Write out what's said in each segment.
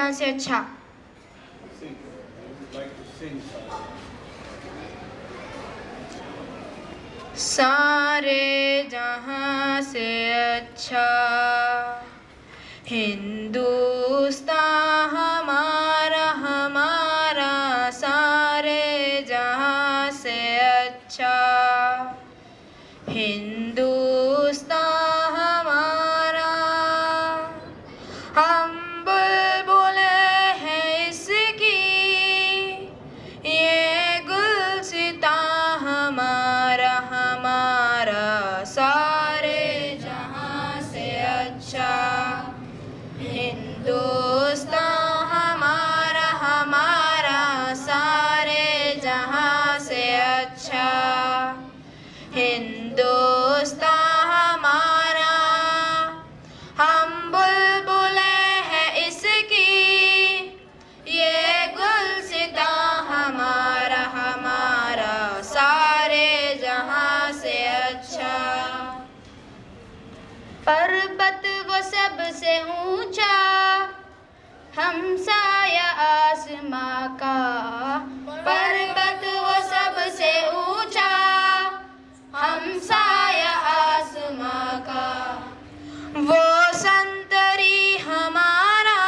जहां से अच्छा। सारे जहां से अच्छा हिंदुस्तान हमारा हमारा, सारे जहां से अच्छा हिंदुस्तान हमारा। हम बुलबुले हैं इसकी, ये गुलसिता हमारा हमारा, सारे जहां से अच्छा हिंदुस्तान हमारा हमारा, सारे जहां से अच्छा हिंदुस्तान हमारा। हम बुलबुले हैं इसकी, ये गुलसिता हमारा हमारा, सारे जहां से अच्छा। पर्वत वो सबसे ऊंचा, हमसाया आसमां का। पर्वत वो सबसे ऊंचा, हमसाया आसमां का। वो संतरी हमारा,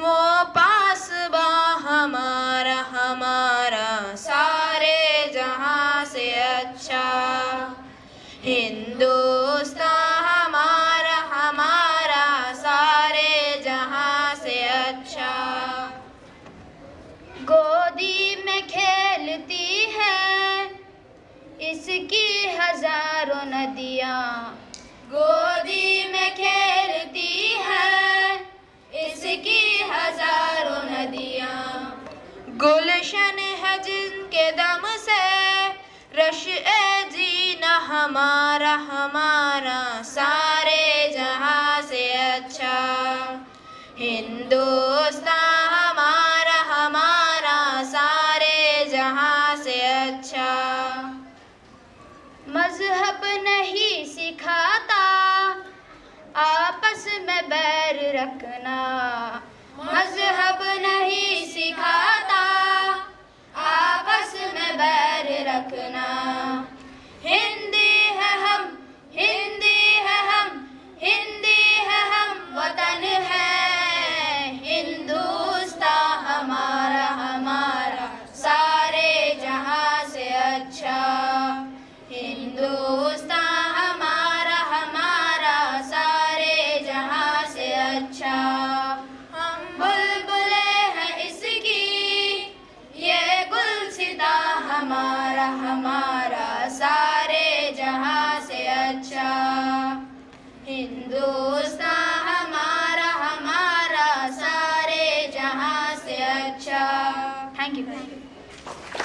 वो पासबा हमारा हमारा, सारे जहां से अच्छा हिंदुस्तान हमारा हमारा, सारे जहां से अच्छा। गोदी में खेलती है इसकी हजारों नदियाँ, गोदी में खेलती है इसकी हजारों नदियाँ। गुलशन है जिनके दम से रश्ए जीना हमारा हमारा, सारे जहां से अच्छा हिंदुस्तान हमारा हमारा, सारे जहां से अच्छा। मजहब नहीं सिखाता आपस में बैर रखना, मजहब नहीं सिखाता आपस में बैर रखना। हिंदी है हम, हिंदी है हम, हिंदी है हम, वतन है हिंदुस्तान हमारा हमारा, सारे जहां से अच्छा हिंदुस्तान हमारा हमारा, सारे जहां से अच्छा। हम बुलबुले हैं इसकी, ये गुलसिता हमारा हमारा, सारे जहां से अच्छा हिंदुस्तान हमारा हमारा, सारे जहां से अच्छा। Thank you.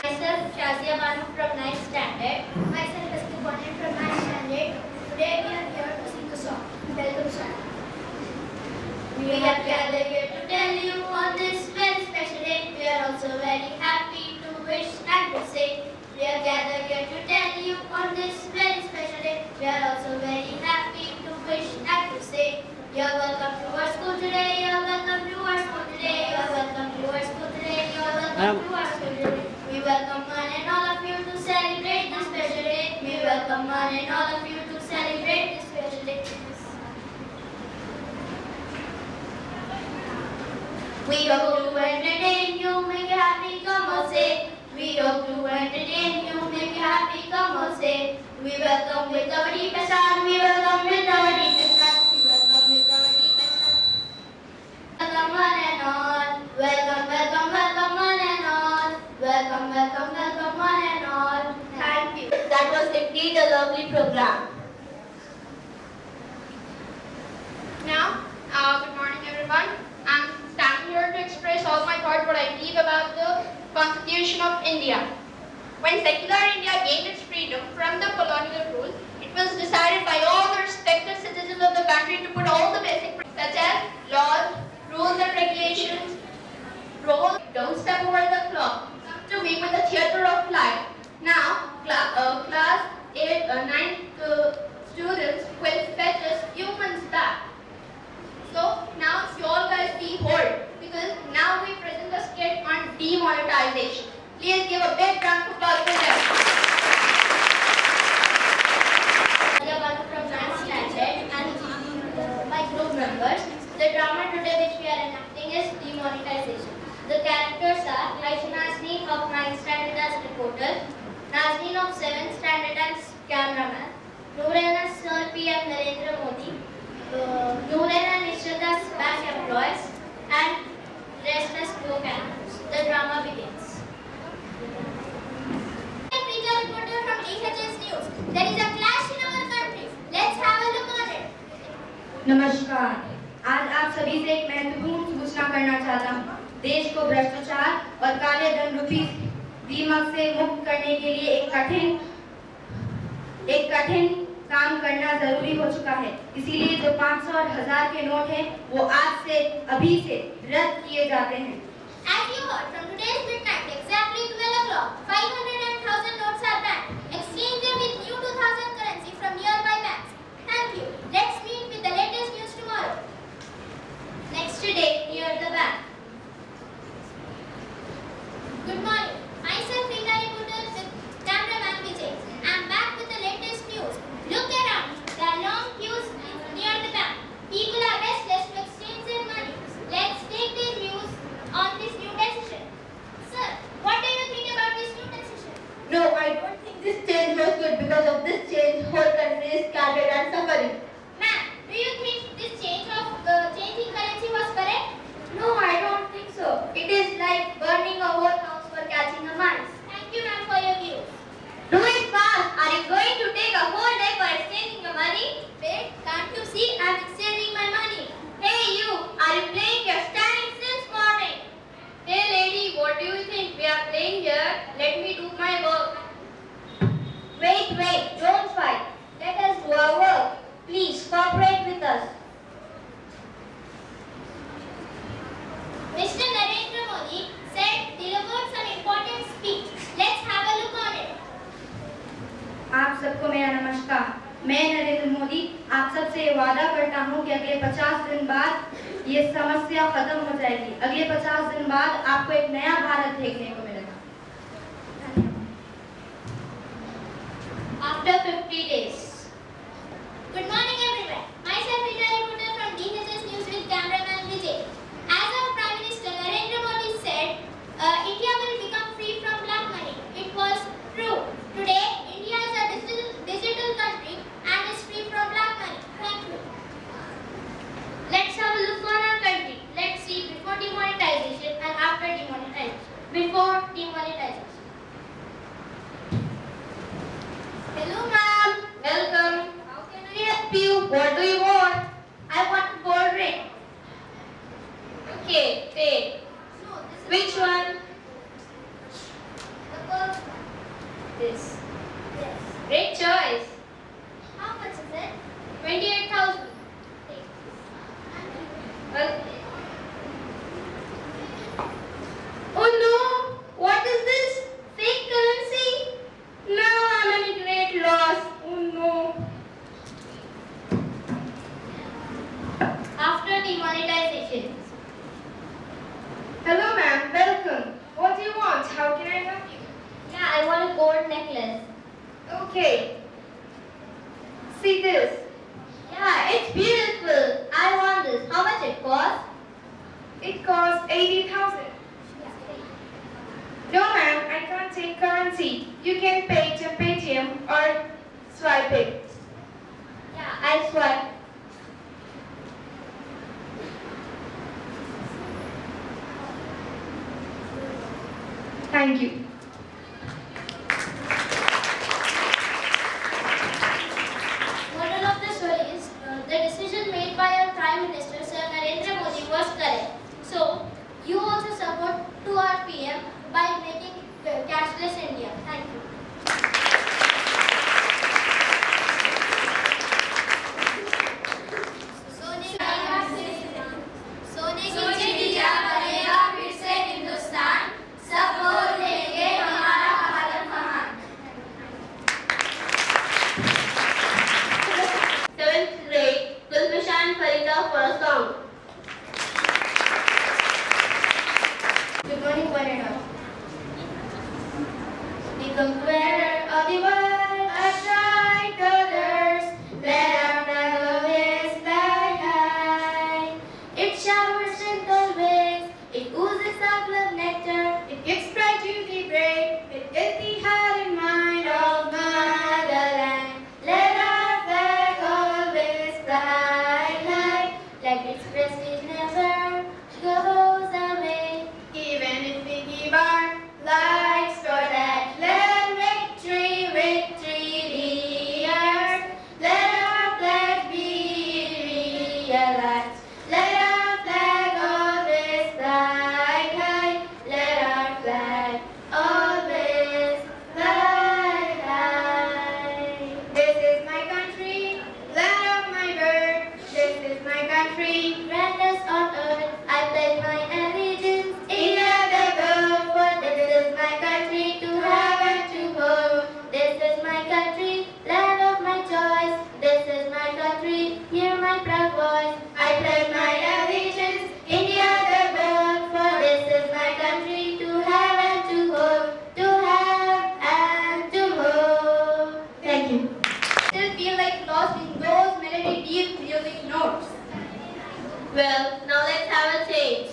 Myself Shazia Banu from 9th standard. Myself Estu Bonin from 9th standard. Today we are here to sing a song. Welcome song. We are gathered here to tell you on this very special day. We are also very happy to wish and to say. We are gathered here to tell you on this very special day. We are also very happy to wish and to say. You are welcome to our school today. You are welcome to our school today. You are welcome to our school today. You are welcome to our school today. We welcome one and all of you to celebrate this special day. We welcome one and all of you to celebrate this special day. We hope to entertain you, make you happy, come on say. We hope to entertain you, make you happy, come on say. We welcome with our deepest heart. We welcome with our deepest heart. We welcome with our deepest heart. Welcome one and all. Welcome, welcome, welcome one and all. Welcome, welcome, welcome one and all. Thank you. That was indeed a lovely program. Now, good morning everyone. I'm standing here to express all my thoughts what I believe about the Constitution of India. When secular India gained its freedom from the colonial rule, it was decided by all the respected citizens of the country to put all the basic such as laws, rules and regulations, roll, don't step over the clock, to be with the theater of life. Now, class 8, 9 students will fetch us humans back. So now you all guys be whole. demonetization. Please give a big round of applause for them. From 9th standard and my group members. The drama today which we are enacting is demonetization. The characters are Aisha Nazneen of 9th standard as reporter, Nazneen of 7th standard as cameraman, Nooreen as Sir PM Narendra Modi, Nooreen and Nishat as bank employees, and rest as co-characters. The drama begins. Feature reporter from DHS News. There is a clash in our country. Let's have a look on it. नमस्कार, आज आप सभी से एक महत्वपूर्ण सूचना करना चाहता हूँ। देश को भ्रष्टाचार और काले धन रूपी दीमक से मुक्त करने के लिए एक कठिन काम करना जरूरी हो चुका है। इसीलिए जो 500 और 1000 के नोट हैं, वो आज से अभी से रद्द किए जाते हैं। As you heard from today's midnight, exactly 12 o'clock, 500 and 1000 notes are banned. Exchange them with new 2000 currency from nearby banks. Thank you. Let's meet with the latest news tomorrow. Next day, near the bank. Good morning. Myself, Rita reporter with cameraman Vijay. I'm back with the latest news. Look around. There are long queues near the bank. People are restless to exchange their money. Let's take their views on this new decision. Sir, what do you think about this new decision? No, I don't think this change was good. Because of this change, whole country is scattered and suffering. Ma'am, do you think this change of changing currency was correct? No, I don't think so. It is like burning a whole house for catching a mice. Thank you, ma'am, for your views. Do it fast. Are you going to take a whole day for exchanging your money? Wait, can't you see I'm exchanging my money? Hey you, are you playing? You're standing since morning. Hey lady, what do you think? We are playing here. Let me do my work. Wait, don't fight. Let us do our work. Please cooperate with us. Mr. Narendra Modi said delivered some important speech. Let's have a look on it. आप सबको मेरा नमस्कार। मैं नरेंद्र मोदी आप सबसे वादा करता हूं कि अगले 50 दिन बाद ये समस्या खत्म हो जाएगी। अगले 50 दिन बाद आपको एक नया भारत देखने को मिलेगा। After 50 days. Good morning, everyone. Myself, Rita reporter from DHS News with cameraman Vijay. As our Prime Minister Narendra Modi said, India will become free from black money. It was true. Today, India is a digital country and is free from black money. Thank you. Let's have a look on our country. Let's see before demonetization and after demonetization. Before demonetization. Hello, ma'am. Welcome. How can I Help you. What do you want? I want a cold drink. Okay, take. No, this is Which one? the first one. This. Yes. Great choice. How much is it? 28,000. Take. Well. Oh no! What is this? Fake currency? Now I'm in a great loss. Oh no. After demonetization. Hello ma'am, welcome. What do you want? How can I help you? Yeah, I want a gold necklace. Okay. See this. Yeah, it's beautiful. I want this. How much it costs? It costs 80,000. No ma'am, I can't take currency. You can pay to Paytm or swipe it. Yeah, I swipe. Thank you. Moral of the story is the decision made by our Prime Minister Sir Narendra Modi was correct. So you also support to our PM by making cashless India. Thank you. सोने की चिड़िया बनेगा फिर से हिंदुस्तान, सब बोल देंगे हमारा भारत महान। 7th grade, Gulbashan Farida for a song. Good morning one and all. Become wearer of the world, our bright colors. Let our flag always fly high. It showers gentle rays, it oozes of love nectar, it gives pride to the brave. It is the heart and mind of motherland. Let our flag always fly high, like its prestige never goes away. Even if we give our lives for that land, victory, victory be ours. Let our flag be realized. Let our flag always fly high. Let our flag always fly high. This is my country, land of my birth. This is my country, grandest on earth. I pledge my allegiance, India the birth. For this is my country, to have and to hold. This is my country, land of my choice. This is my country, hear my proud voice. I pledge my allegiance, India the birth. For this is my country, to have and to hold. To have and to hold. Thank you. Still feel like lost in those melody deep music notes. Well, now let's have a change.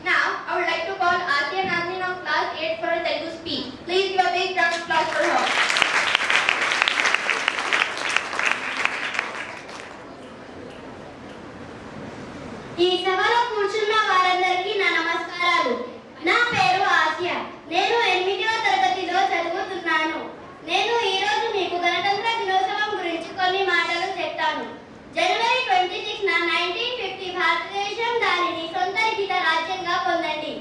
Now, I would like to call Asiya Nandin of class 8 for a Telugu speech. Please give a big round of applause for her. ఈ సభలో కూర్చున్న వారందరికీ నా నమస్కారాలు. నా పేరు Asia. నేను 8వ తరగతిలో చదువుతున్నాను. నేను ఈ రోజు మీకు గణతంత్ర దినోత్సవం గురించి కొన్ని మాటలు చెప్తాను. జనవరి 26న 1950 భారతదేశం దానిని సొంత లిఖిత రాజ్యంగా పొందండి.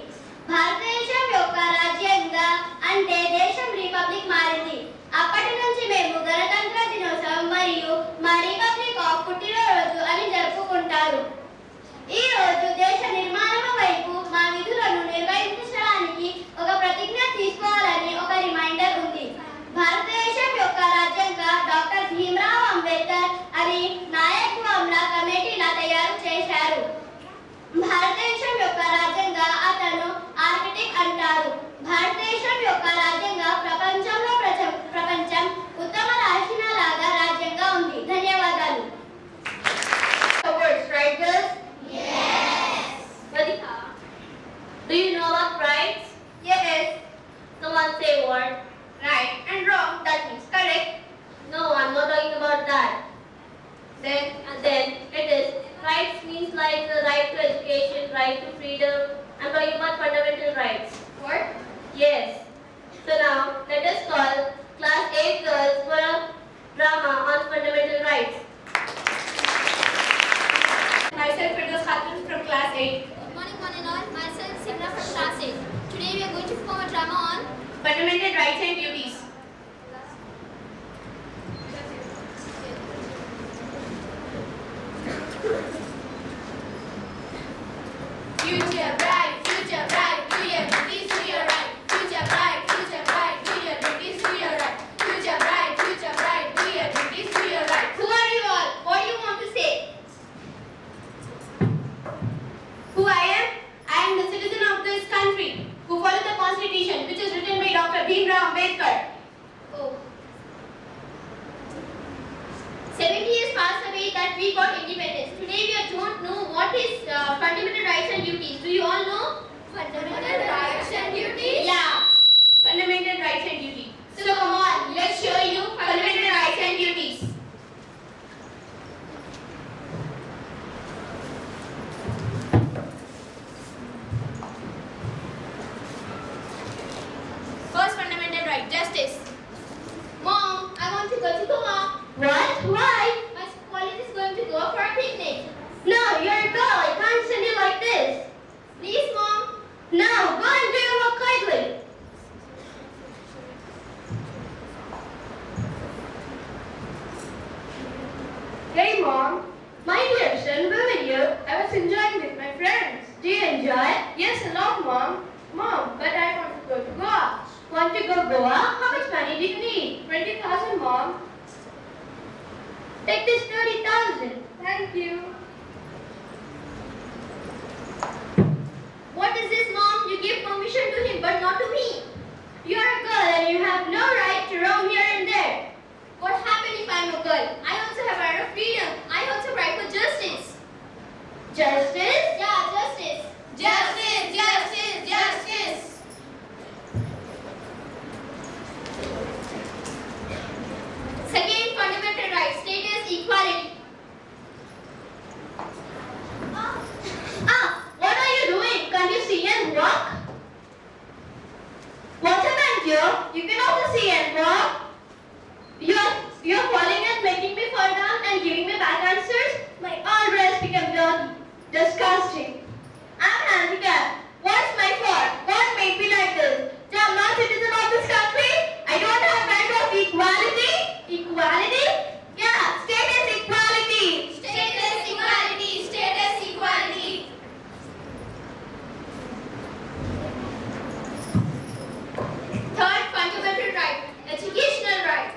భారతదేశం యొక్క రాజ్యంగా అంటే దేశం రిపబ్లిక్ మారింది. అప్పటి నుంచి మేము గణతంత్ర దినోత్సవం మరియు మా రిపబ్లిక్ ఆఫ్ పుట్టినరోజు అని జరుపుకుంటారు. ఈ రోజు దేశ నిర్మాణం వైపు మా విధులను నిర్వహించడానికి ఒక ప్రతిజ్ఞ తీసుకోవాలని ఒక రిమైండర్ ఉంది. భారతదేశం యొక్క రాజ్యంగా డాక్టర్ భీమ్రావ్ అంబేద్కర్ అది నాయకత్వంలో కమిటీలా తయారు చేశారు. భారతదేశం యొక్క రాజ్యంగా అతను ఆర్కిటెక్ట్ అంటారు. భారతదేశం యొక్క రాజ్యంగా ప్రపంచం ఉత్తమ రాష్ట్రాలాగా రాజ్యంగా ఉంది. ధన్యవాదాలు. Words, right, girls? Radhika, do you know about rights? Yes, Come on, say what? right and wrong, that means correct. No, I'm not talking about that. Then It is rights means like the right to education, right to freedom. I'm talking about fundamental rights. what? Yes. So now let us call class 8 girls for a drama on fundamental rights. Myself Firdaus Khatun from class 8. Good morning, one and all. Myself, Simra from class 8. Today we are going to perform a drama on Fundamental rights and duties. Future bright, do your duties, do your right. Future bright, do your duties, do your right. Future bright, do your duties, do your right. Who are you all? What do you want to say? Who I am? I am the citizen of this country who follow the constitution which is written by Dr. Bhimrao Ambedkar. Oh. 70 years passed away that we got independence. Today we don't know what is fundamental rights and duties. Do you all know? Fundamental rights and duties? Yeah, fundamental rights and duties. So come on, let's show you fundamental rights and duties. First fundamental right, justice. Mom, I want to go to Goa. What? Why? My college is going to go for a picnic. No, you're a girl. I can't send you like this. Please, Mom. No, go and do your work quietly. Hey, Mom. My dear son, where were you? I was enjoying with my friends. Do you enjoy? Yes, a lot, Mom. Mom, but I want to go to Goa. Want to go Goa? How much money do you need? 20,000, Mom. Take this 30,000. Thank you. What is this, Mom? You give permission Justice? Yeah, justice. Justice, justice, justice. Second fundamental right, status equality. What are you doing? Can't you see and walk? What happened, dear? You can also see and walk. You're falling and making me fall down and giving me back answers. My all dress become dirty. Disgusting. I'm handicapped. What's my fault? What made me like this? I'm not citizen of this country. I don't have right of equality. Equality? Yeah, status equality. Status equality, status equality. Third fundamental right, educational right.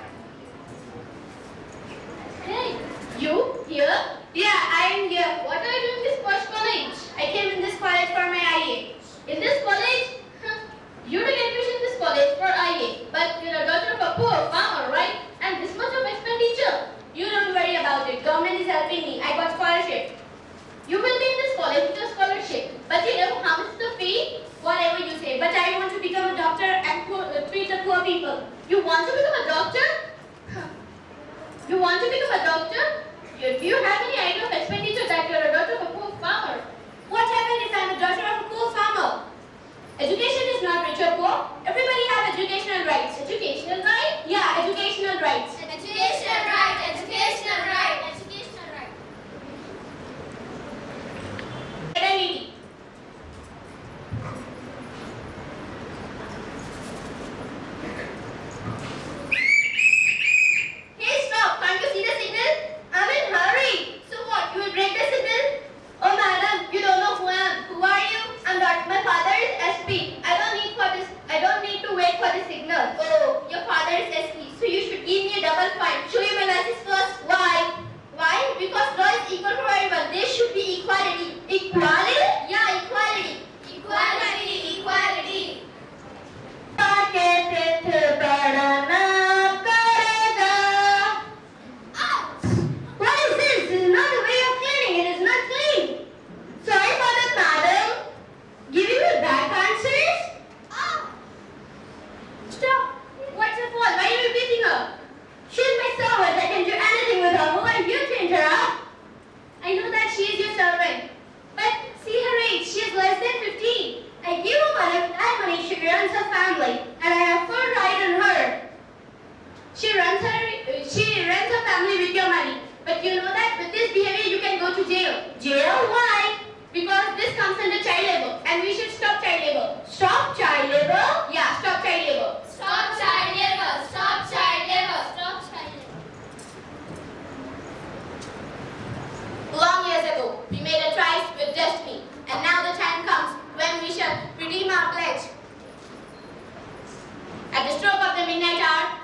Hey, you here? Yeah, I am here. What are you doing in this posh college? I came in this college for my IA. In this college? You didn't admission in this college for IA, but you're a daughter of a poor farmer, right? And this much of expenditure. You don't worry about it. Government is helping me. I got scholarship. You will be in this college with a scholarship. But you know how much is the fee? Whatever you say. But I want to become a doctor and treat the poor people. You want to become a doctor? You want to become a doctor? Do you have any idea of expenditure that you're a daughter of a poor farmer? What happens if I'm a daughter of a poor farmer? Education is not rich or poor. Everybody have educational rights. Educational right? Yeah, educational rights. Educational right, educational right, educational right. Identity. Hey, stop! Can't you see the signal? I'm in hurry. So what? You will break the signal? Oh, madam, you don't know who I am. Who are you? I'm not. My father is SP. I don't need to wait for the signal. Oh, your father is SP. So you should give me a double fine. Show you my license first. Why? Why? Because law is equal for everyone. There should be equality. Equality? Yeah, equality. Equality, equality. What is this? This is not a way of cleaning. It is not clean. Sorry for that, madam. Giving me back answers? Stop. What's her fault? Why are you beating her? She's my servant. I can do anything with her. Who are you to interrupt? I know that she is your servant. But see her age. She is less than 15. I give her money. With that money, she runs her family. And I have full right on her. She runs her family with your money. But you know that with this behavior you can go to jail. Jail? Why? Because this comes under child labor and we should stop child labor. Stop child labor? Yeah, stop child labor. Stop child labor. Stop child labor. Stop child labor. Long years ago, we made a tryst with destiny. And now the time comes when we shall redeem our pledge. At the stroke of the midnight hour,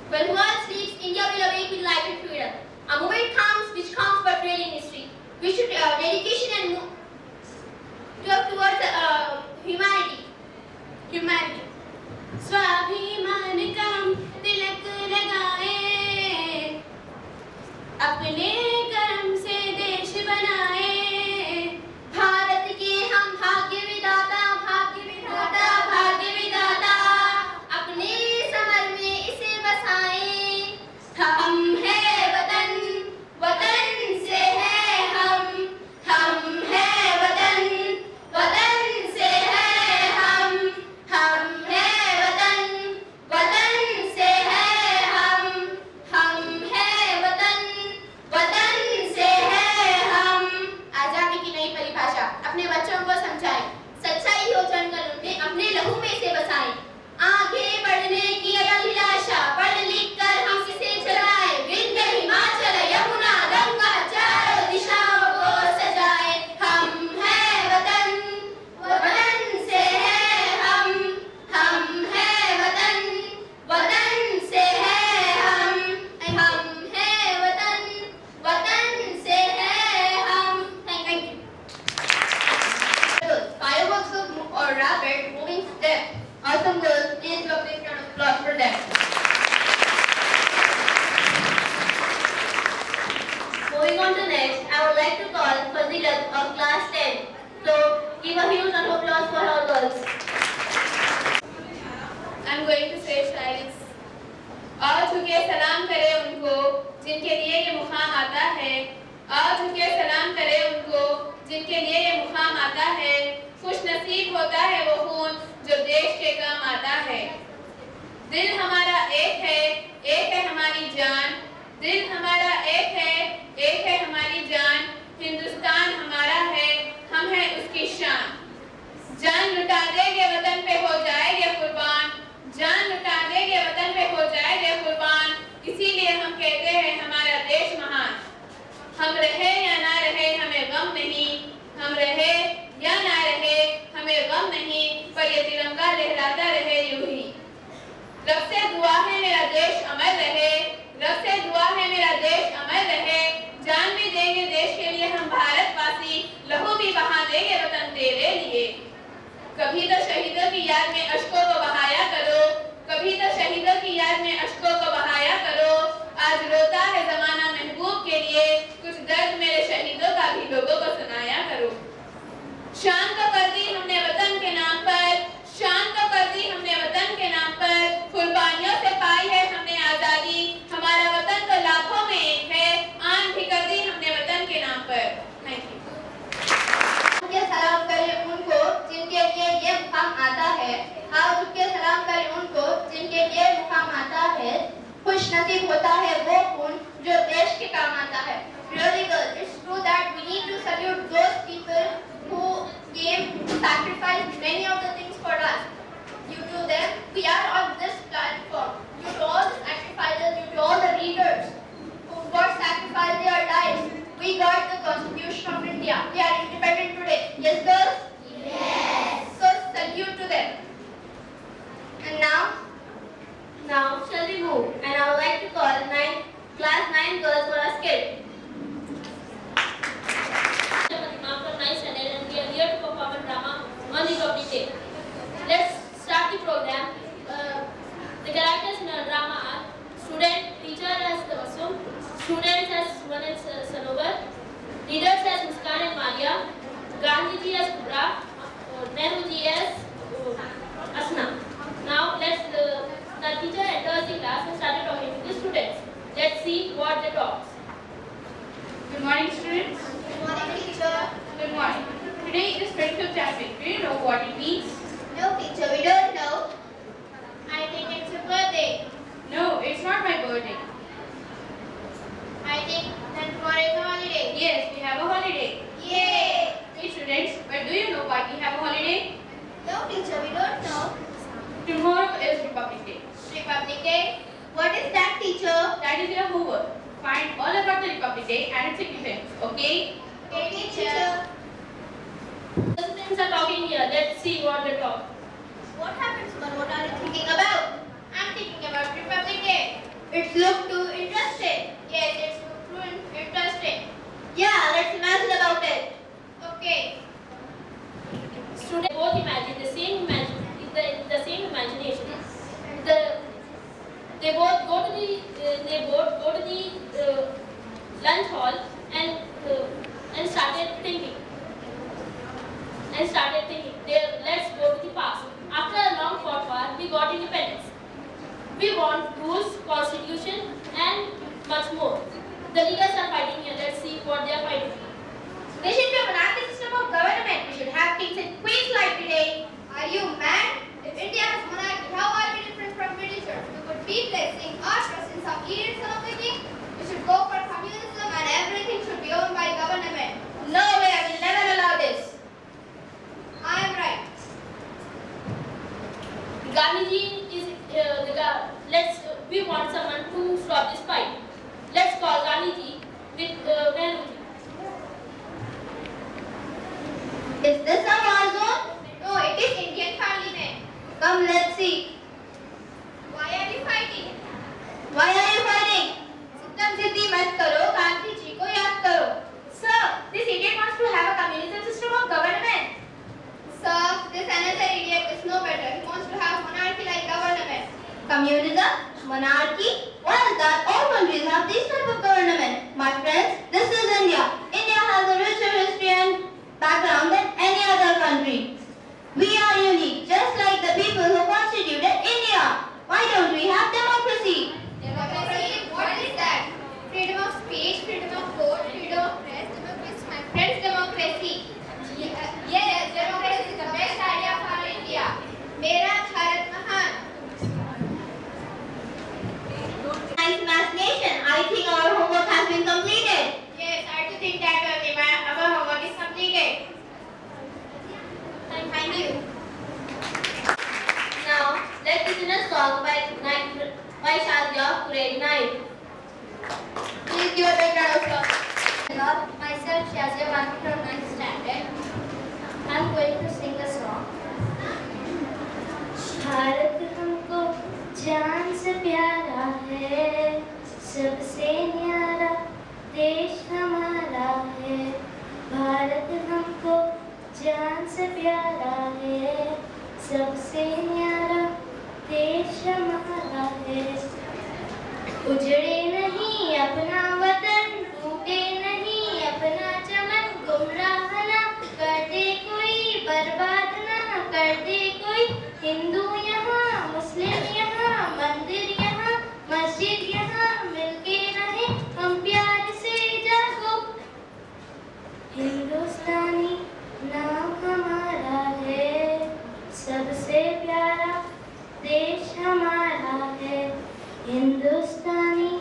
when the world sleeps, India will awake with light and freedom. A moment comes which comes but really in history. We should dedication and move towards humanity. Humanity. स्वाभिमान का हम तिलक लगाए, अपने कर्म से देश बनाए, भारत के हम भाग्य विधाता, भाग्य विधाता, भाग्य विधाता, अपने समर में इसे बसाए। हम है वतन, वतन से है हम है वतन, वतन से है हम है वतन, वतन से है हम है वतन, वतन से है हम। आजादी की नई परिभाषा अपने बच्चों को समझाएं, सच्चाई हो जानकर उन्हें अपने लहू में से बसाएं। आगे बढ़ने की अभिलाषा पढ़ लिख कर हम इसे चलाएं, विंध्य हिमाचल यमुना गंगा चारों दिशाओं को सजाए। हम है वतन, वतन से है हम है वतन, वतन से है हम है वतन, वतन से है हम। Thank you. Fireworks or rapid moving step. Awesome girls, please give a big round of applause for them. Moving on to next, I would like to Tilat of class 10. So give a huge round of applause for our girls. I'm going to say शायरी. आओ झुके सलाम करें उनको जिनके लिए ये मुकाम आता है. आओ झुके सलाम करें उनको जिनके लिए ये मुकाम आता है. खुश नसीब होता है वो खून जो देश के काम आता है. दिल हमारा एक है हमारी जान. दिल हमारा एक है हमारी जान. हिंदुस्तान हमारा है, हम हैं उसकी शान. जान लुटा देंगे वतन पे हो जाएंगे कुर्बान. जान लुटा देंगे वतन पे हो जाएंगे कुर्बान. इसीलिए हम कहते हैं हमारा देश महान. हम रहे या ना रहे हमें गम नहीं. हम रहे या ना रहे हमें गम नहीं. पर ये तिरंगा लहराता रहे यूं ही. रब से दुआ है मेरा देश अमर रहे. रब से दुआ है मेरा देश अमर रहे. जान भी देंगे देश के लिए हम भारतवासी. लहू भी बहा देंगे वतन तेरे लिए. कभी तो शहीदों की याद में अश्कों को बहाया करो. कभी तो शहीदों की याद में अश्कों को बहाया करो. आज रोता है जमाना महबूब के लिए. कुछ दर्द मेरे शहीदों का भी लोगों को सुनाया करो. शान तो कर दी हमने वतन के नाम पर. शान तो कर दी हमने वतन के नाम पर. कुर्बानियों से पाई है हमने आजादी. हमारा वतन तो लाखों में एक है. आन भी कर दी हमने वतन के नाम पर. Thank you. के सलाम करें उनको जिनके लिए ये मुकाम आता है. आओ झुक के सलाम करें उनको जिनके लिए मुकाम आता है. खुश नसीब होता है वो खून जो देश के काम आता है. Really girls, it's true that we need to salute those people who came to sacrifice many of the things for us. Due to them, we are on this platform. Due to all the sacrifices, due to all the leaders who got sacrificed their lives, we got the Constitution of India. We are independent today. Yes, girls? Yes. So salute to them. And Now shall we move? And I would like to call class 9 girls for a skit. From 9th standard and we are here to perform a drama on Republic Day. Let's start the program. The characters in the drama are teacher as Tabassum, students as Suman and Sanovar, leaders as Muskan and Maria, Gandhi ji as Kubra, Nehru ji as Asna. Now the teacher enters the class and started talking to the students. Let's see what they talk. Good morning, students. good morning, teacher. Good morning. Today is 25th January. Do you know what it means? No, teacher, we don't know. I think it's your birthday. No, it's not my birthday. I think that tomorrow is a holiday. Yes, we have a holiday. Yay! Hey students, but do you know why we have a holiday? No, teacher, we don't know. Tomorrow is Republic Day. Republic Day? What is that, teacher? That is your homework. Find all about the Republic Day and its significance. Okay? Okay, teacher. The students are talking here. Let's see what they talk. What happens, Suman? What are you thinking about? I'm thinking about Republic Day. It looks too interesting. Yes, it's too interesting. Yeah, let's imagine about it. Okay. Students both imagine the same imagination. They both go to the lunch hall and started thinking. Let's go to the past. After a long fought war, we got independence. We want rules, constitution, and much more. The leaders are fighting here. Let's see what they are fighting. There should be a monarchy system of government. We should have kings and queens like today. Are you mad? If India has monarchy, how are we different from Britishers? We would be placing our trust in some leaders of the king. We should go for communism and everything should be owned by government. No way, I will never allow this. I am right. Gandhiji is we want someone to stop this fight. Let's call Gandhiji with Nehruji. Is this a war zone? No, it is Indian parliament. Come, let's see. Why are you fighting? Why are you fighting? Siddham Siddhi mat karo, Gandhi ji ko yaad karo. Sir, this idiot wants to have a communism system of government. Sir, this another idiot is no better. He wants to have monarchy like government. Communism? Monarchy? What is that? All countries have this type of government. My friends, this is India. India has a richer history and song by Shazia of grade 9. Please give a big round of applause. Myself, Shazia Banu from 9th standard. I'm going to sing a song. Bharat हमको जान से प्यारा है, सबसे न्यारा देश हमारा है। भारत हमको जान से प्यारा है, सबसे न्यारा देश हमारा है। उजड़े नहीं अपना वतन, टूटे नहीं अपना चमन, गुमराह ना कर दे कोई, बर्बाद ना कर दे कोई। हिंदू यहाँ, मुस्लिम यहाँ, मंदिर यहाँ, मस्जिद यहाँ, मिलके रहे हम प्यार से जागो। हिंदुस्तानी नाम हमारा है, सबसे प्यारा देश हमारा है। हिंदुस्तानी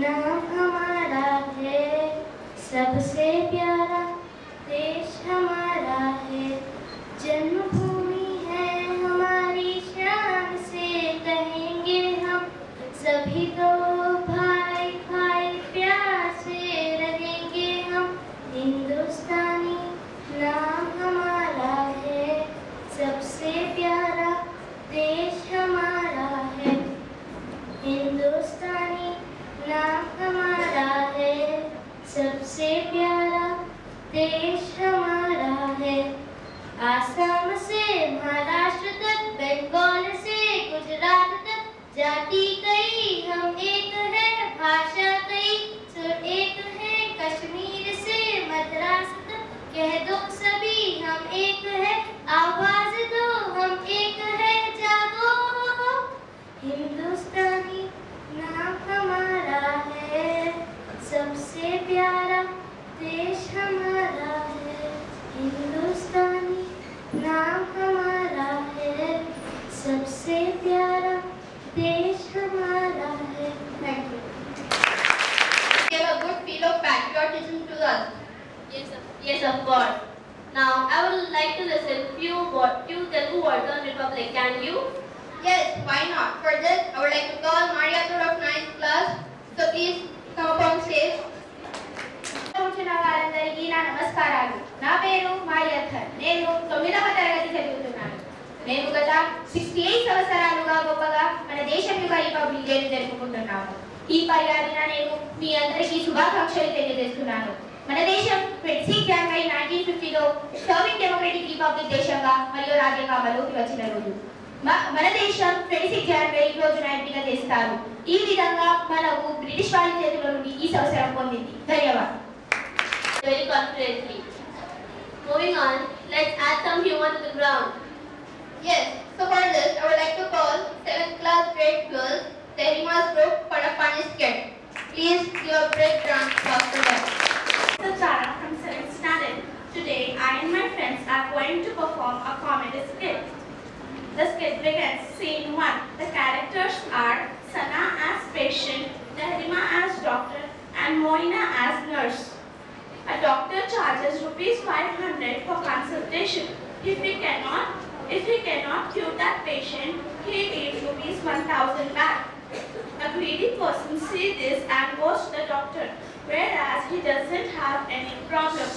नाम हमारा है, सबसे प्यारा देश हमारा है। जन्मभूमि है हमारी, शान से कहेंगे हम, सभी तो भाई भाई प्यार से रहेंगे हम। हिंदुस्तानी नाम हमारा है, सबसे प्यारा देश हमारा है। हिंदुस्तानी नाम हमारा है, सबसे प्यारा देश हमारा है। आसाम से महाराष्ट्र तक, बंगाल से गुजरात तक, जाति कई हम एक है, भाषा कई सुर एक है। कश्मीर से मद्रास तक कह दो सभी हम एक है, आवाज दो हम एक है, जागो। हिंदुस्तानी नाम हमारा है, सबसे प्यारा देश हमारा है। हिंदुस्तानी नाम हमारा है, सबसे प्यारा देश हमारा है। Thank you. Give a good feel of patriotism to us. Yes, of course. Now, I would like to listen few Telugu words on Republic. Can you? Yes, why not? For this, I would like to call Maria of 9th class. So please come up on stage. వచ్చిన వారందరికీ నా నమస్కారాలు. నా పేరు మారియథర్. నేను 9వ తరగతి చదువుతున్నాను. మేము గత 68 సంవత్సరాలుగా గొప్పగా మన దేశం యొక్క రిపబ్లిక్ డేని జరుపుకుంటున్నాము. ఈ పర్యాదిన నేను మీ అందరికీ శుభాకాంక్షలు తెలియజేస్తున్నాను. మన దేశం 26 జనవరి 1950లో సర్వింగ్ డెమోక్రటిక్ రిపబ్లిక్ దేశంగా మరియు రాజ్యంగా అమలుకి వచ్చిన రోజు. మన దేశం 26 జనవరి రోజున ఎంపిక చేస్తారు. ఈ విధంగా మనకు బ్రిటిష్ వారి చేతుల నుండి ఈ సంవత్సరం పొందింది. ధన్యవాదాలు. Very confidently. Moving on, let's add some humor to the ground. Yes, so for this, I would like to call 7th class grade girls, Tehrima's group, for a funny skit. Please give a big round of applause to them. So Tara from 7th standard. Today, I and my friends are going to perform a comedy skit. The skit begins. Scene 1. The characters are Sana as patient, Tehrima as doctor, and Moina as nurse. A doctor charges ₹500 for consultation. If he cannot cure that patient, he needs ₹1,000 back. A greedy person sees this and goes to the doctor, whereas he doesn't have any problem.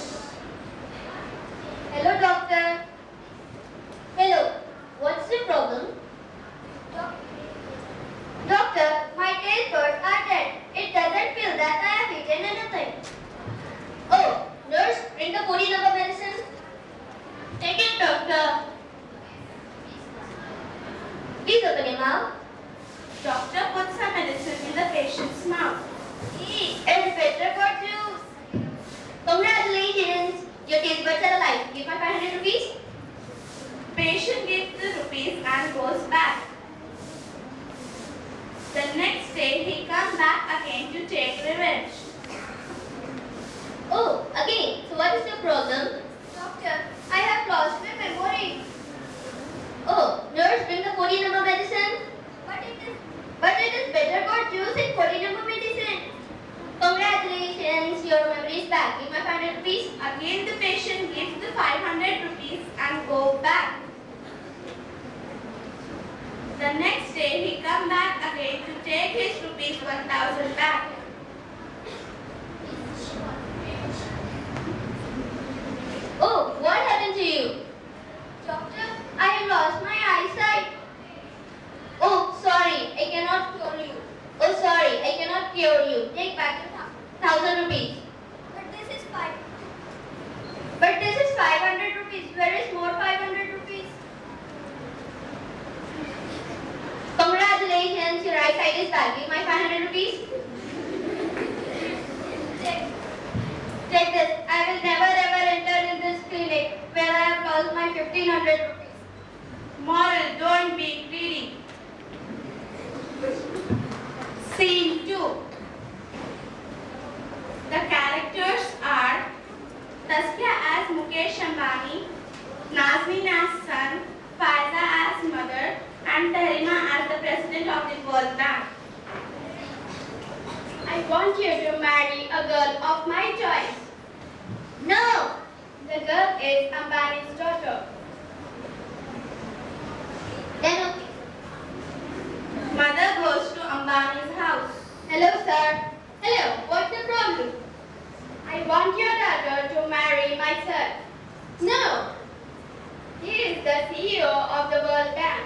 Hello, doctor. Hello, what's the problem? Doctor, my taste buds are dead. It doesn't feel that I have eaten anything. Oh, nurse, bring the 40 number medicine. Take it, doctor. Please open your mouth. Doctor puts some medicine in the patient's mouth. It's better for juice. Congratulations, your taste buds are alive. Give my 500 rupees. Patient gives the rupees and goes back. The next day he comes back again to take revenge. Oh, again. So what is your problem? Doctor, I have lost my memory. Oh, nurse, bring the 40 number medicine. But it is better for juice in 40 number medicine. Congratulations, your memory is back. Give my 500 rupees. Again the patient gives the 500 rupees and go back. The next day he comes come back again to take his rupees 1,000 back. Oh, what happened to you? Doctor, I have lost my eyesight. Oh, sorry, I cannot cure you. Oh, sorry, I cannot cure you. Take back your 1,000 rupees. But this is 500 rupees. Where is more 500 rupees? Congratulations, your eyesight is back. Give my 500 rupees. Take this. I will never ever enter in this clinic where I have lost my 1,500 rupees. Moral, don't be greedy. Scene 2. The characters are Taskia as Mukesh Ambani, Nazmin as son, Faiza as mother, and Tahrima as the president of the World Bank. I want you to marry a girl of my choice. No! The girl is Ambani's daughter. Then okay. Mother goes to Ambani's house. Hello, sir. Hello, what's the problem? I want your daughter to marry my son. No! He is the CEO of the World Bank.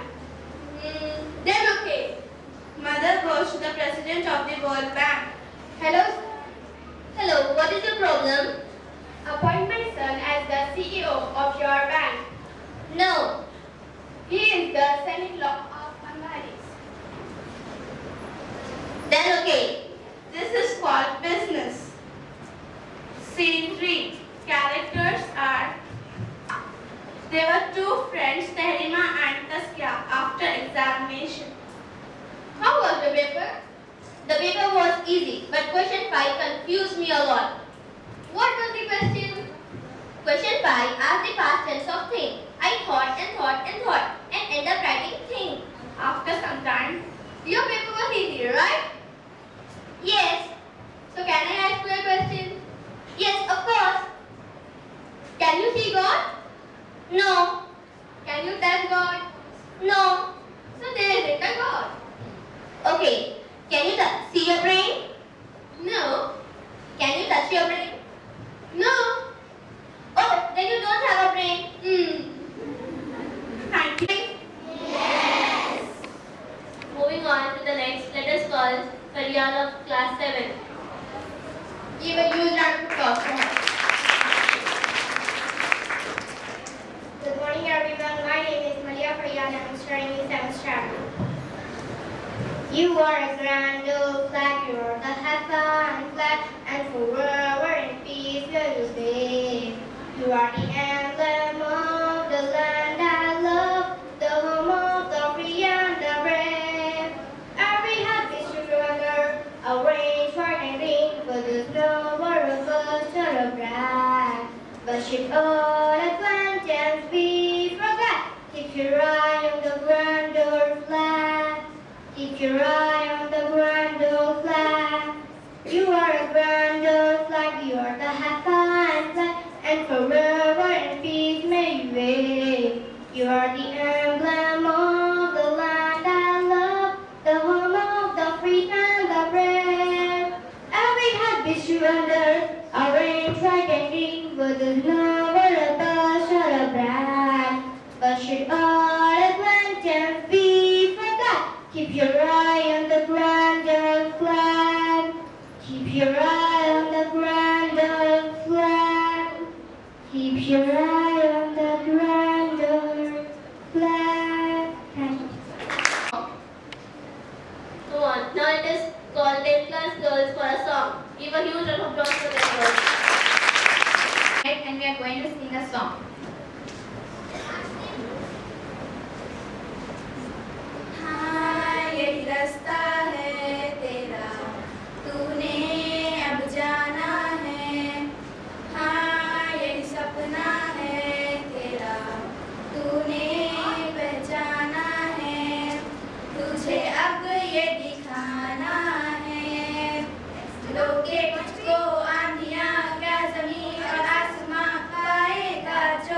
Then okay. Mother goes to the president of the World Bank. Hello, sir. Hello, what is your problem? Appoint my son as the CEO of your bank. No. He is the son-in-law of Ambani's. Then okay. This is called business. Scene 3. Characters are there were two friends, Tahrima and Taskia, after examination. How was the paper? The paper was easy, but question 5 confused me a lot. What was the question? Question 5 asked the past tense of thing. I thought and thought and thought and ended up writing thing. After some time, Your paper was easy, right? Yes. So can I ask you a question? Yes, of course. Can you see God? No. Can you touch God? No. So there isn't a God. Okay. Can you see your brain? No. Can you touch your brain? No. Oh, then you don't have a brain. thank you. Moving on to the next, let us call Fariyal of class 7. Give a huge round of applause for her. Good morning, everyone. My name is Malia Fariyal and I'm studying in 7th standard. You are a grand old flag, you are the Hassan flag, and forever in peace will you stay. You are the emblem of the land I love, the home of the free and the brave. Every happy together, arrange white and green, for the snow or a bird or a brag. But should all acquaintance be forgot, keep your eye on the grand old flag. Keep your eye on the grand old flag. You are a grand old flag, you are the Hassan flag, and forever in peace may you wave. You are the emblem of the land I love, the home of the free and the brave. Every hat beats you under, orange, white, and green, with the snow or a bush or a brag. But should all acquaintance be forgot, keep your eye on the grand old flag. Keep your eye on the grand old flag. Keep your eye on the grand old flag. Thank you. Come on, now let us call 10th class girls for a song. Give a huge round of applause for them girls. And we are going to sing a song. हाँ यही रास्ता है तेरा, तूने अब जाना है। हाँ यही सपना है तेरा, तूने पहचाना है। तुझे अब ये दिखाना है, लोगे मुझको आंधियाँ क्या जमीन और आसमां पाएगा जो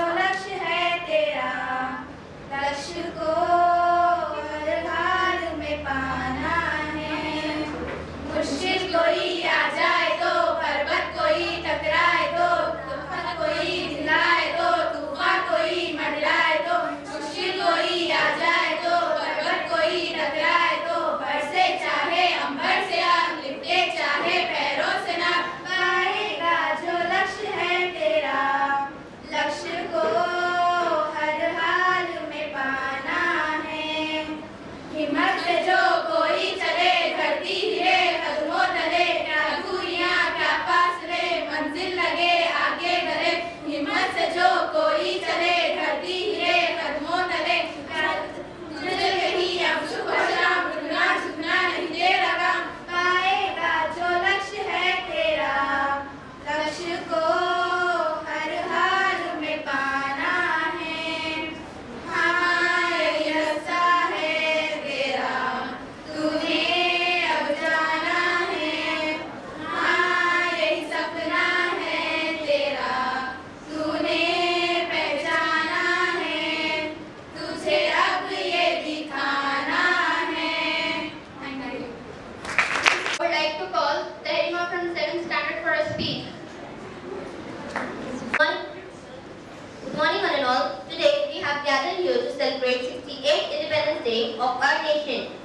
Day of our nation.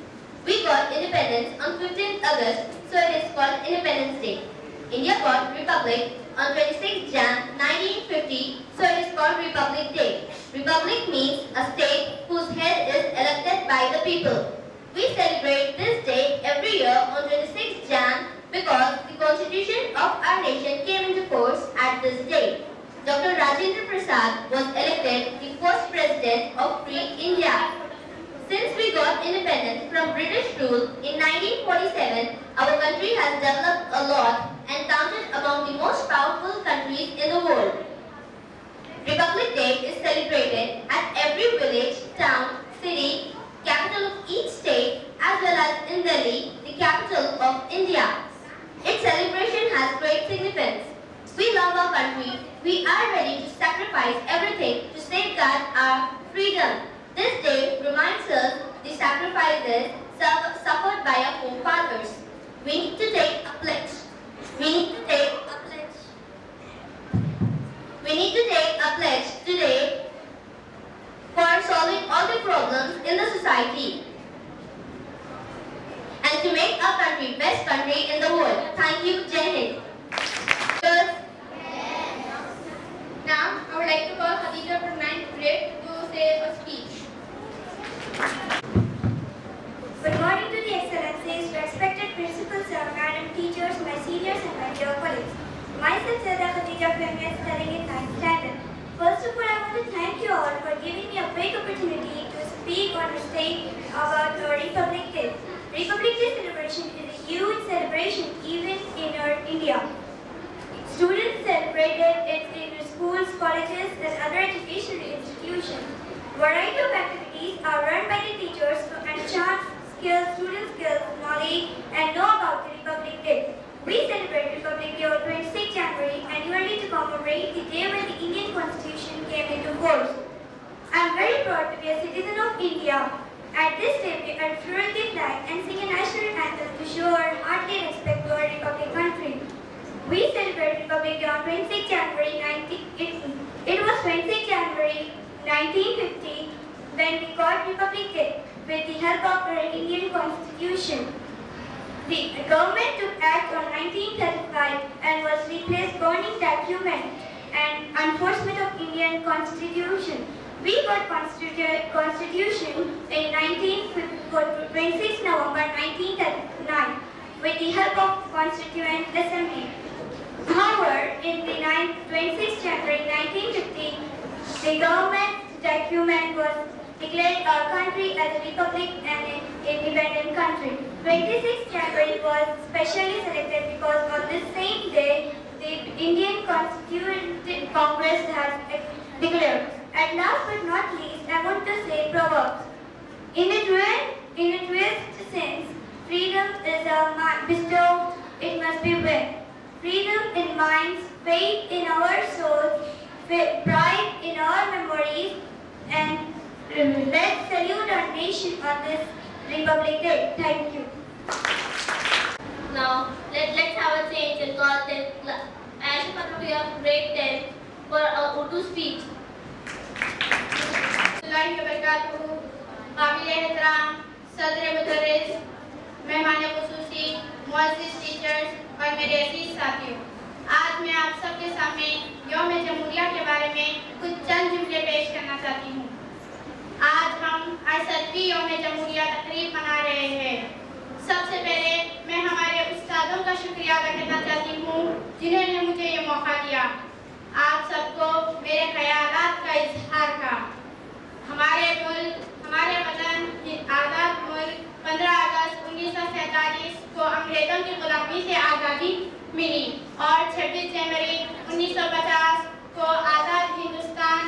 We got independence on 15th August, so it is called Independence Day. India got Republic on 26 Jan 1950, so it is called Republic Day. Republic means a state whose head is elected by the people. We celebrate this day every year on 26 Jan because the constitution of our nation came into force at this day. Dr. Rajendra Prasad was elected the first president of free India. Since we got independence from British rule in 1947, our country has developed a lot and counted among the most powerful countries in the world. Republic Day is celebrated at every village, town, city, capital of each state, as well as in Delhi, the capital of India. Its celebration has great significance. We love our country. We are ready to sacrifice everything to safeguard our freedom. This day reminds us the sacrifices suffered by our forefathers. We need to take a pledge. We need to take a pledge today for solving all the problems in the society and to make our country best country in the world. Thank you, Jai Hind. Now, I would like to call Khadija from 9th grade to say a speech. Good morning to the Excellencies, respected principals, madam, teachers, my seniors and my dear colleagues. Myself, Sayyidah Khadija Fahmi, studying in 9th standard. First of all, I want to thank you all for giving me a great opportunity to speak on the stage about our Republic Day. Republic Day celebration is a huge celebration even in our India. Students celebrated it in schools, colleges and other educational institutions. Variety of activities are run by the teachers to enhance student skills, knowledge and know about the Republic Day. We celebrate Republic Day on 26 January annually to commemorate the day when the Indian Constitution came into force. I am very proud to be a citizen of India. At this day, we unfurl the flag and sing a national anthem to show our hearty respect to our Republic country. We celebrate Republic Day on 26 January 1950 when we got Republic Day with the help of our Indian Constitution. The government took act on 1935 and was replaced governing document and enforcement of Indian Constitution. We got Constitution in 26 November 1939 with the help of Constituent Assembly. However, in the 26 January 1950, the government document was declared our country as a republic and an independent country. 26 January was specially selected because on this same day, the Indian Constituent Congress has declared. And last but not least, I want to say proverbs. In a truest sense, freedom is bestowed, it must be won. Freedom in minds, faith in our souls, pride in our memories, and let's salute our nation on this Republic Day. Thank you. Now, let's have a change and call 10th class. Aisha we have grade 10 for our Urdu speech. सदर मुदर्रिस, मेहमान खुसूसी, मुअज़्ज़िज़ teachers और मेरे अज़ीज़ साथियों, आज मैं आप सबके सामने यौम जमहूरिया के बारे में कुछ चंद जुमले पेश करना चाहती हूँ। आज हम 68वीं यौम जमहूरिया तकरीब मना रहे हैं। सबसे पहले मैं हमारे उस्तादों का शुक्रिया अदा करना चाहती हूँ जिन्होंने मुझे ये मौका दिया। आप सबको मेरे ख्यालात का इजहार का। हमारे वतन आज़ाद मुल्क 15 अगस्त 1947 को अंग्रेजों की गुलामी से आज़ादी मिली और 26 जनवरी 1950 को आज़ाद हिंदुस्तान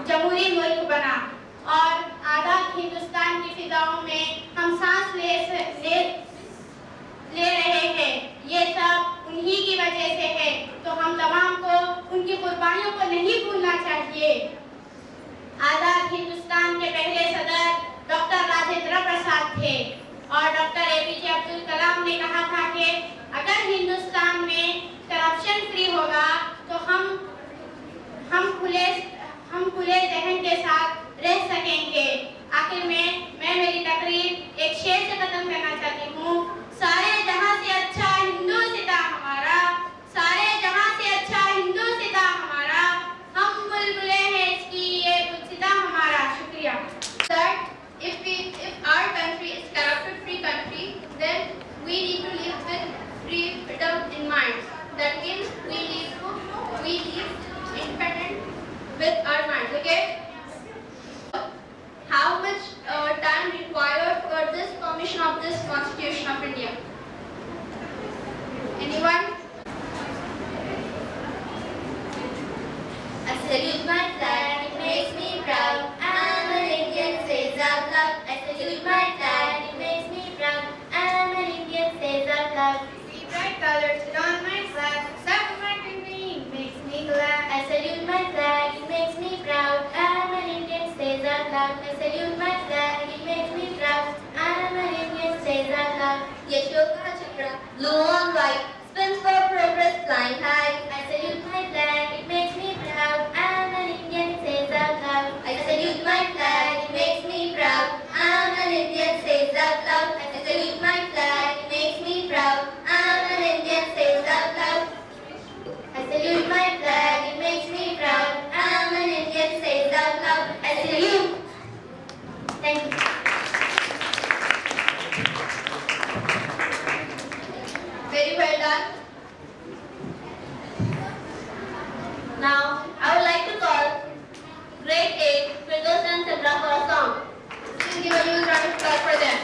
जमहूरी मुल्क बना और आज़ाद हिंदुस्तान की फिजाओं में हम सांस ले रहे हैं। ये सब उन्हीं की वजह से है, तो हम तमाम को उनकी कुर्बानियों को नहीं भूलना चाहिए। आज़ाद हिंदुस्तान के पहले सदर डॉक्टर राजेंद्र प्रसाद थे और डॉक्टर APJ अब्दुल कलाम ने कहा था कि अगर हिंदुस्तान में करप्शन फ्री होगा तो हम खुले जहन के साथ रह सकेंगे। आखिर में मैं Thank you. Very well done. Now, I would like to call grade 8 Firdaus and Sabra for a song. Please give a huge round of applause for them.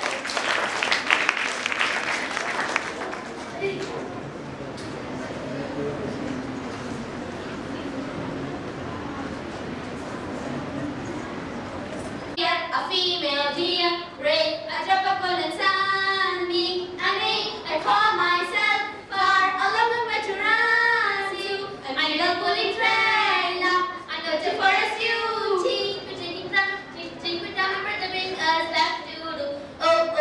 A female deer, great, a drop of gold and sun, me, a name, I call myself far, a long way to run to, a little pulling trailer, I know to forest you, ching, with down and to bring us back to the, oh,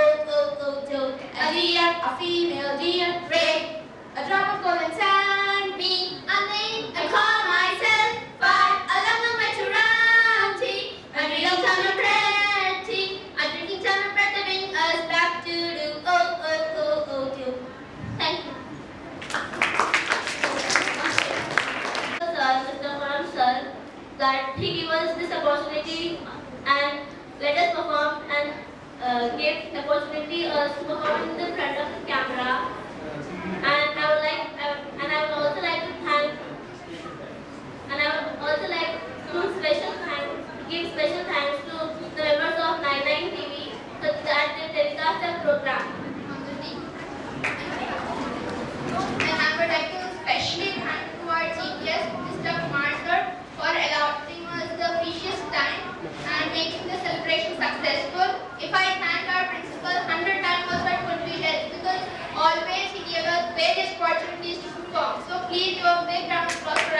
a deer, a female deer, great, a drop of gold and sun, me, a name, I call myself far, a long way to run to, a little town of pretty, I'm drinking town of bread to bring us back to the oh. Thank you. Sir, Mr. Moram sir, that he gave us this opportunity and let us perform and gave the opportunity us to perform in the front of the camera. And I would also like to thank, and I would also like to give special thanks to the members of 99 TV so that they telecast the program. And I would like to especially thank to our chief guest, Mr. Kumar sir, for allowing us the precious time and making the celebration successful. If I thank our principal 100 times also it would be less because always he gave us various opportunities to perform. So please give a big round of applause for